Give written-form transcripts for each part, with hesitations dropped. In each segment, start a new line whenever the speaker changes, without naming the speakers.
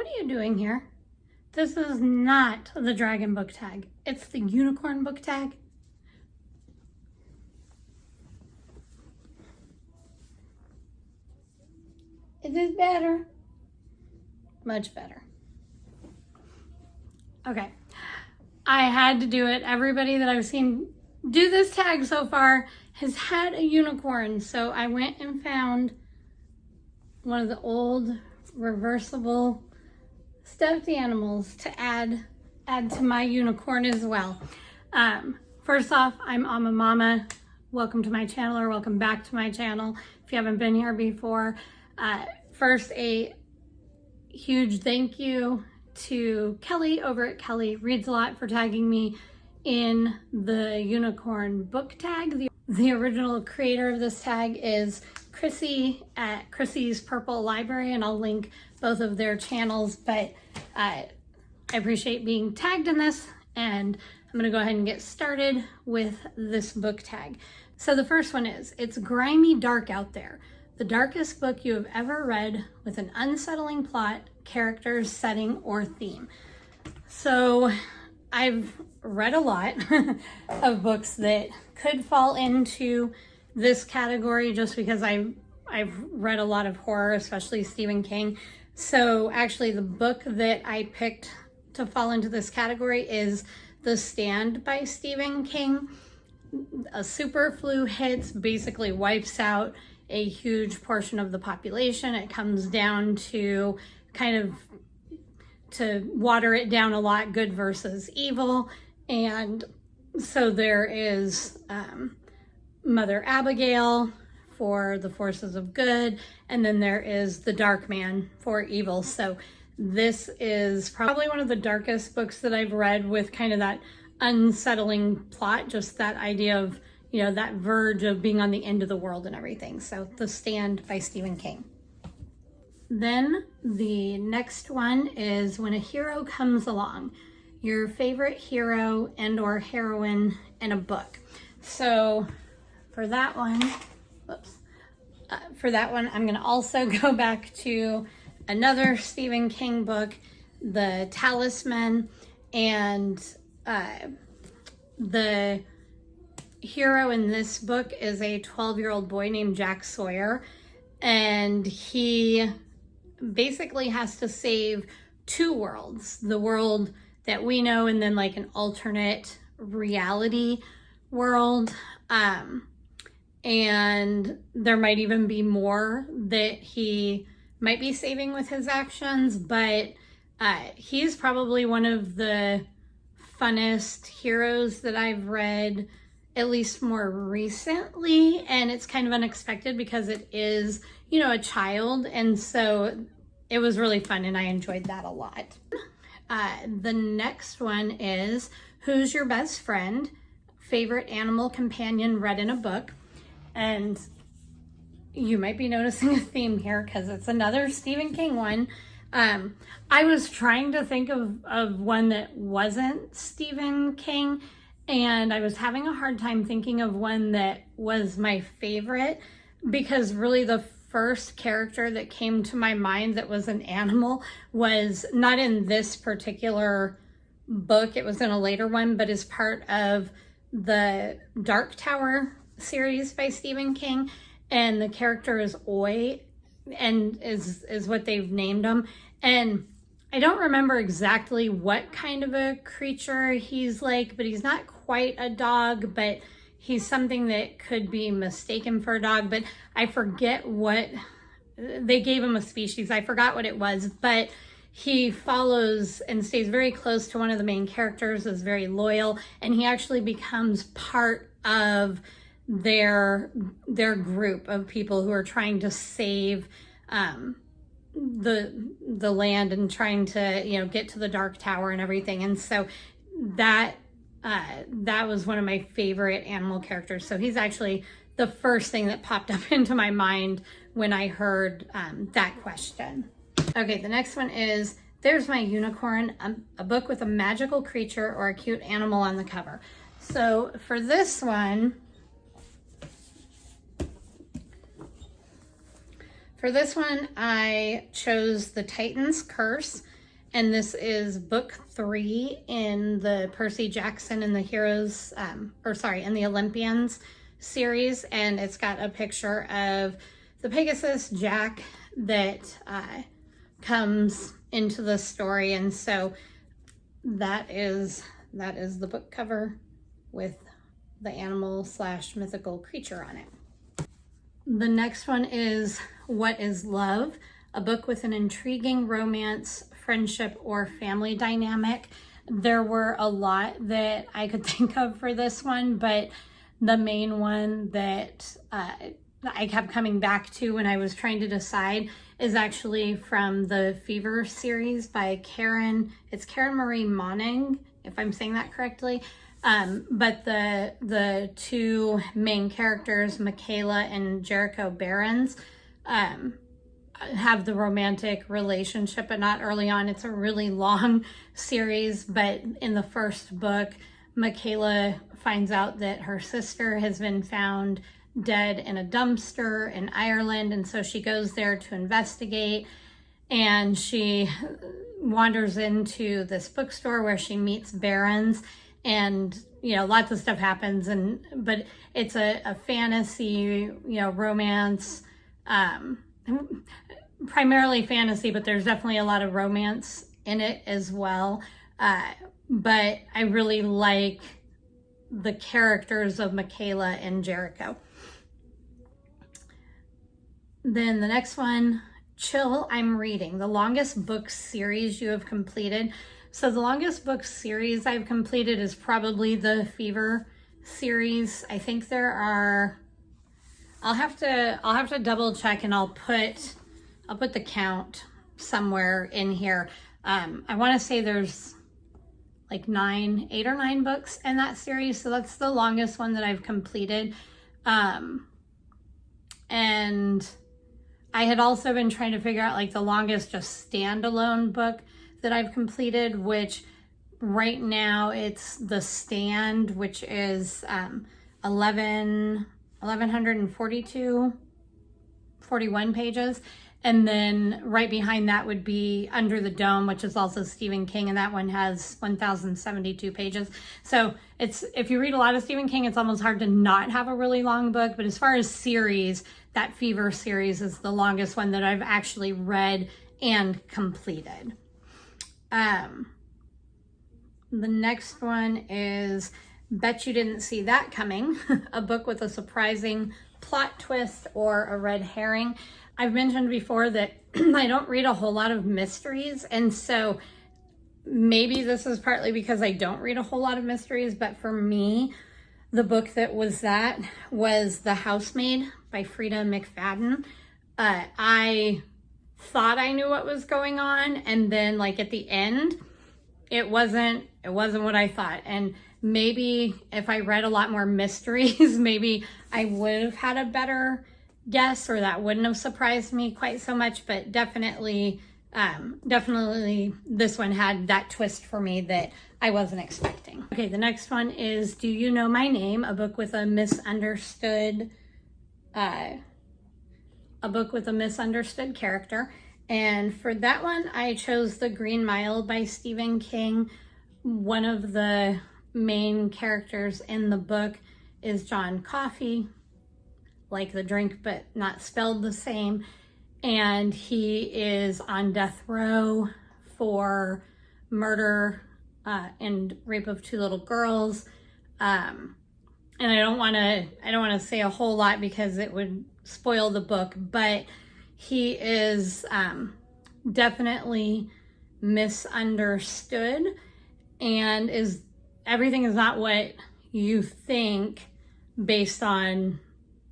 what are you doing here? This is not the dragon book tag. It's the unicorn book tag. Is this better? Much better. Okay, I had to do it. Everybody that I've seen do this tag so far has had a unicorn. So I went and found one of the old reversible stuffed animals to add to my unicorn as well. First off, I'm Amma Mama. Welcome to my channel, or welcome back to my channel if you haven't been here before. First, a huge thank you to Kelly over at Kelly Reads a Lot for tagging me in the unicorn book tag. The original creator of this tag is Chrissy at Chrissy's Purple Library, and I'll link both of their channels, but I appreciate being tagged in this, and I'm gonna go ahead and get started with this book tag. So the first one is, it's grimy dark out there. The darkest book you have ever read, with an unsettling plot, characters, setting, or theme. So I've read a lot of books that could fall into this category just because I've read a lot of horror, especially Stephen King. So actually the book that I picked to fall into this category is The Stand by Stephen King. A super flu hits, basically wipes out a huge portion of the population. It comes down to kind of to water it down a lot, good versus evil. And so there is Mother Abigail for the forces of good, and then there is the Dark Man for evil. So this is probably one of the darkest books that I've read, with kind of that unsettling plot, just that idea of, you know, that verge of being on the end of the world and everything. So The Stand by Stephen King. Then the next one is When a Hero Comes Along, your favorite hero and or heroine in a book. So for that one, I'm gonna also go back to another Stephen King book, The Talisman, and the hero in this book is a 12-year-old boy named Jack Sawyer, and he basically has to save two worlds, the world that we know and then like an alternate reality world, and there might even be more that he might be saving with his actions, but he's probably one of the funnest heroes that I've read, at least more recently. And it's kind of unexpected because it is, you know, a child, and so it was really fun and I enjoyed that a lot. The next one is Who's Your Best Friend? Favorite animal companion read in a book. And you might be noticing a theme here because it's another Stephen King one. I was trying to think of one that wasn't Stephen King, and I was having a hard time thinking of one that was my favorite, because really the first character that came to my mind that was an animal was not in this particular book. It was in a later one, but is part of the Dark Tower series by Stephen King. And the character is Oi, and is what they've named him. And I don't remember exactly what kind of a creature he's like, but he's not quite a dog, but he's something that could be mistaken for a dog. But I forget what, they gave him a species. I forgot what it was, but he follows and stays very close to one of the main characters, is very loyal, and he actually becomes part of their group of people who are trying to save the land and trying to, you know, get to the Dark Tower and everything. And so that was one of my favorite animal characters. So he's actually the first thing that popped up into my mind when I heard that question. Okay, the next one is There's My Unicorn, a book with a magical creature or a cute animal on the cover. So for this one, I chose The Titan's Curse and this is book 3 in the Percy Jackson and the Heroes, in the Olympians series, and it's got a picture of the Pegasus Jack that comes into the story, and so that is the book cover with the animal / mythical creature on it. The next one is What is Love? A book with an intriguing romance, friendship, or family dynamic. There were a lot that I could think of for this one, but the main one that I kept coming back to when I was trying to decide is actually from the Fever series by Karen. It's Karen Marie Moning, if I'm saying that correctly. But the two main characters, Michaela and Jericho Barons, have the romantic relationship, but not early on. It's a really long series, but in the first book, Michaela finds out that her sister has been found dead in a dumpster in Ireland, and so she goes there to investigate, and she wanders into this bookstore where she meets Barons, and lots of stuff happens, but it's a fantasy, romance, primarily fantasy, but there's definitely a lot of romance in it as well. But I really like the characters of Michaela and Jericho. Then the next one, Chill I'm Reading, the longest book series you have completed. So the longest book series I've completed is probably the Fever series. I think there are, I'll have to double check, and I'll put the count somewhere in here. I want to say there's like 8 or 9 books in that series. So that's the longest one that I've completed. And I had also been trying to figure out like the longest just standalone book that I've completed, which right now it's The Stand, which is 1141 pages. And then right behind that would be Under the Dome, which is also Stephen King, and that one has 1,072 pages. So if you read a lot of Stephen King, it's almost hard to not have a really long book. But as far as series, that Fever series is the longest one that I've actually read and completed. The next one is Bet You Didn't See That Coming, a book with a surprising plot twist or a red herring. I've mentioned before that I don't read a whole lot of mysteries, and so maybe this is partly because I don't read a whole lot of mysteries, but for me, the book that was The Housemaid by Frida McFadden. I thought I knew what was going on, and then like at the end, it wasn't what I thought. And maybe if I read a lot more mysteries, maybe I would have had a better guess, or that wouldn't have surprised me quite so much. But definitely this one had that twist for me that I wasn't expecting. Okay, the next one is Do You Know My Name? A book with a misunderstood character. And for that one, I chose The Green Mile by Stephen King. One of the main characters in the book is John Coffey, like the drink, but not spelled the same. And he is on death row for murder and rape of 2 little girls. And I don't want to say a whole lot because it would spoil the book, but he is definitely misunderstood, and everything is not what you think based on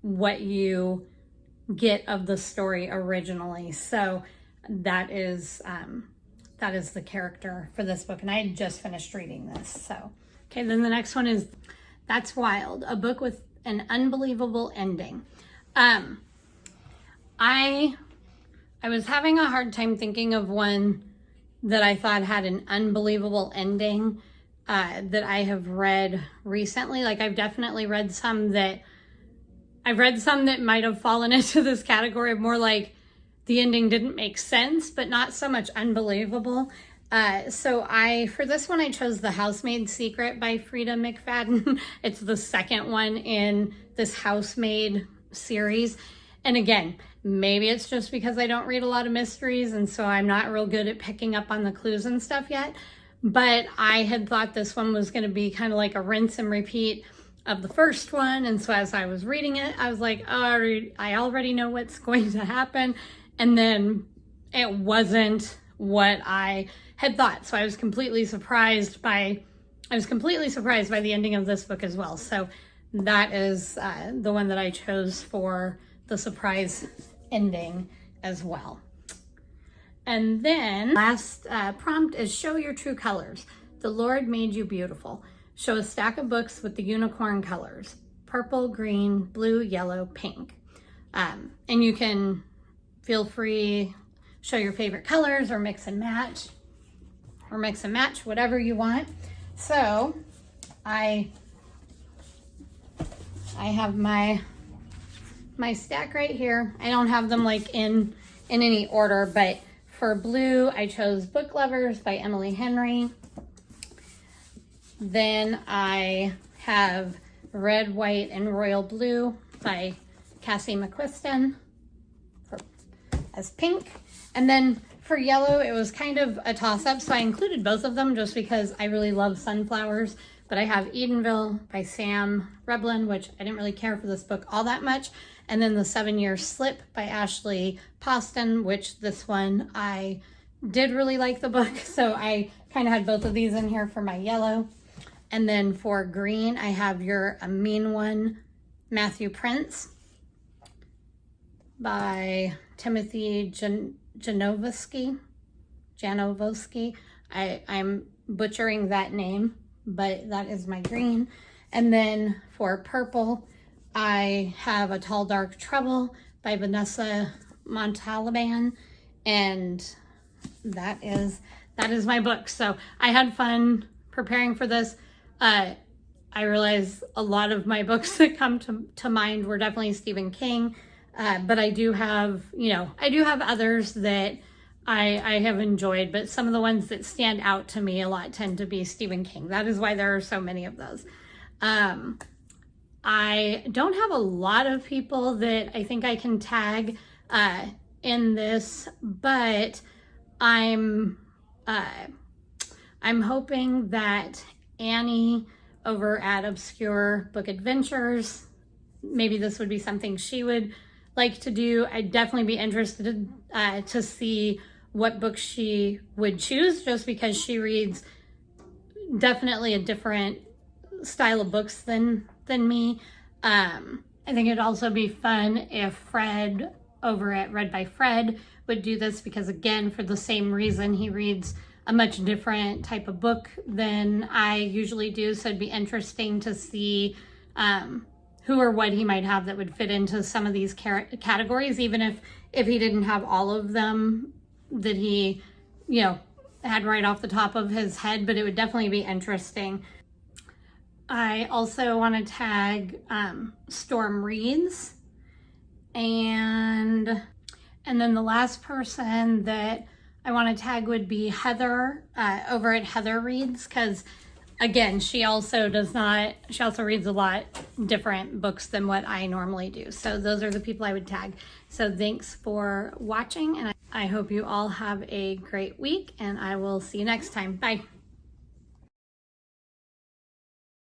what you get of the story originally. So that is the character for this book, and I had just finished reading this. So okay, then the next one is That's Wild, a book with an unbelievable ending. I was having a hard time thinking of one that I thought had an unbelievable ending that I have read recently. Like I've definitely read some that might have fallen into this category of more like the ending didn't make sense, but not so much unbelievable. For this one, I chose The Housemaid's Secret by Frida McFadden. It's the second one in this Housemaid series. And again, maybe it's just because I don't read a lot of mysteries and so I'm not real good at picking up on the clues and stuff yet. But I had thought this one was going to be kind of like a rinse and repeat of the first one. And so as I was reading it, I was like, oh, I already know what's going to happen. And then it wasn't what I had thought. So I was completely surprised by the ending of this book as well. So that is the one that I chose for the surprise ending as well. And then last prompt is show your true colors. The Lord made you beautiful. Show a stack of books with the unicorn colors: purple, green, blue, yellow, pink. And you can feel free, show your favorite colors or mix and match, whatever you want. So I have my stack right here. I don't have them like in any order, but for blue, I chose Book Lovers by Emily Henry. Then I have Red, White, and Royal Blue by Cassie McQuiston as pink. And then for yellow, it was kind of a toss-up, so I included both of them just because I really love sunflowers. But I have Edenville by Sam Reblin, which I didn't really care for this book all that much. And then The 7-Year Slip by Ashley Poston, which this one I did really like the book. So I kind of had both of these in here for my yellow. And then for green, I have You're a Mean One, Matthew Prince by Timothy Janovsky. I'm butchering that name, but that is my green. And then for purple, I have A Tall Dark Trouble by Vanessa Montalban, and that is my book. So I had fun preparing for this. I realize a lot of my books that come to mind were definitely Stephen King, but I do have others that I have enjoyed, but some of the ones that stand out to me a lot tend to be Stephen King. That is why there are so many of those. I don't have a lot of people that I think I can tag in this, but I'm hoping that Annie over at Obscure Book Adventures, maybe this would be something she would like to do. I'd definitely be interested to see what books she would choose, just because she reads definitely a different style of books than me. I think it'd also be fun if Fred over at Read by Fred would do this, because again, for the same reason, he reads a much different type of book than I usually do. So it'd be interesting to see who or what he might have that would fit into some of these categories, even if he didn't have all of them that he, had right off the top of his head, but it would definitely be interesting. I also want to tag Storm Reads, and then the last person that I want to tag would be Heather over at Heather Reads, because again, she also reads a lot different books than what I normally do. So those are the people I would tag. So thanks for watching, and I hope you all have a great week, and I will see you next time. Bye.